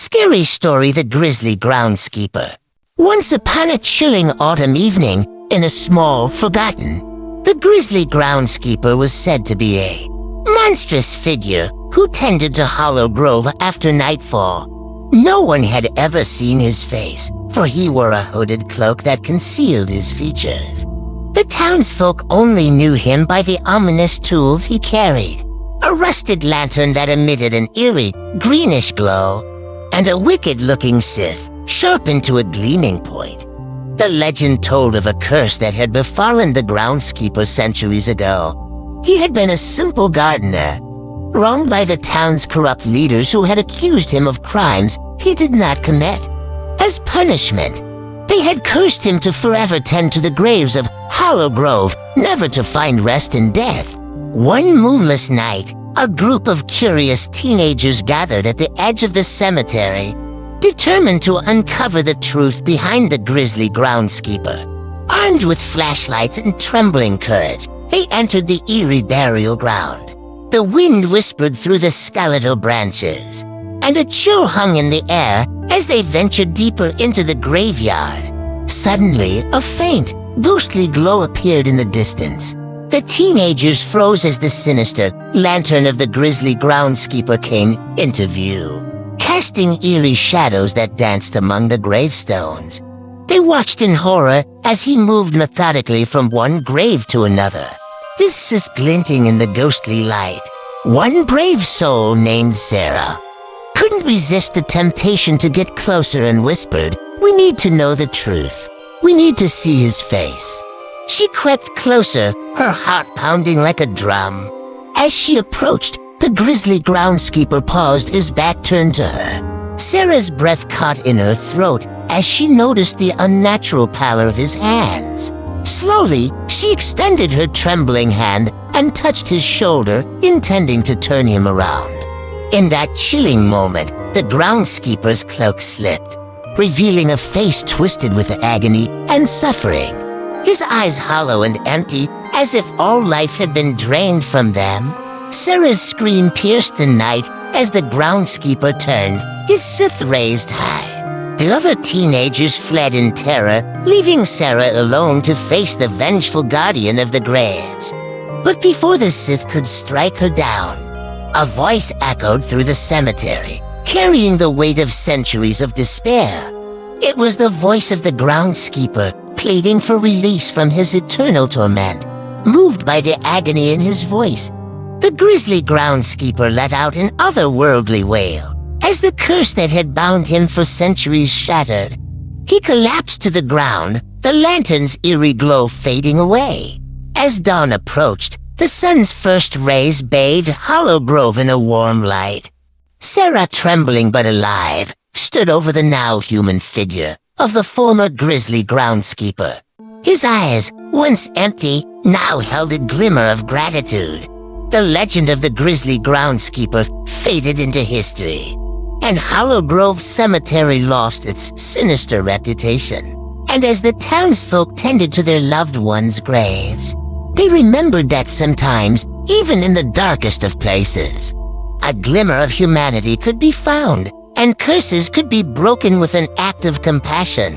Scary story: the Grisly Groundskeeper. Once upon a chilling autumn evening, in a small, forgotten, the Grisly Groundskeeper was said to be a monstrous figure who tended to Hollow Grove after nightfall. No one had ever seen his face, for he wore a hooded cloak that concealed his features. The townsfolk only knew him by the ominous tools he carried: a rusted lantern that emitted an eerie, greenish glow, and a wicked-looking scythe sharpened to a gleaming point. The legend told of a curse that had befallen the groundskeeper centuries ago. He had been a simple gardener, wronged by the town's corrupt leaders who had accused him of crimes he did not commit. As punishment, they had cursed him to forever tend to the graves of Hollow Grove, never to find rest in death. One moonless night, a group of curious teenagers gathered at the edge of the cemetery, determined to uncover the truth behind the Grisly Groundskeeper. Armed with flashlights and trembling courage, they entered the eerie burial ground. The wind whispered through the skeletal branches, and a chill hung in the air as they ventured deeper into the graveyard. Suddenly, a faint, ghostly glow appeared in the distance. The teenagers froze as the sinister lantern of the Grisly Groundskeeper came into view, casting eerie shadows that danced among the gravestones. They watched in horror as he moved methodically from one grave to another, his scythe glinting in the ghostly light. One brave soul named Sarah couldn't resist the temptation to get closer and whispered, "We need to know the truth. We need to see his face." She crept closer, her heart pounding like a drum. As she approached, the Grisly Groundskeeper paused, his back turned to her. Sarah's breath caught in her throat as she noticed the unnatural pallor of his hands. Slowly, she extended her trembling hand and touched his shoulder, intending to turn him around. In that chilling moment, the groundskeeper's cloak slipped, revealing a face twisted with agony and suffering. His eyes hollow and empty, as if all life had been drained from them. Sarah's scream pierced the night as the groundskeeper turned, his scythe raised high. The other teenagers fled in terror, leaving Sarah alone to face the vengeful guardian of the graves. But before the scythe could strike her down, a voice echoed through the cemetery, carrying the weight of centuries of despair. It was the voice of the groundskeeper, pleading for release from his eternal torment. Moved by the agony in his voice, the Grisly Groundskeeper let out an otherworldly wail. As the curse that had bound him for centuries shattered, he collapsed to the ground, the lantern's eerie glow fading away. As dawn approached, the sun's first rays bathed Hollow Grove in a warm light. Sarah, trembling but alive, stood over the now human figure of the former Grisly Groundskeeper. His eyes, once empty, now held a glimmer of gratitude. The legend of the Grisly Groundskeeper faded into history, and Hollow Grove Cemetery lost its sinister reputation. And as the townsfolk tended to their loved ones' graves, they remembered that sometimes, even in the darkest of places, a glimmer of humanity could be found, and curses could be broken with an act of compassion.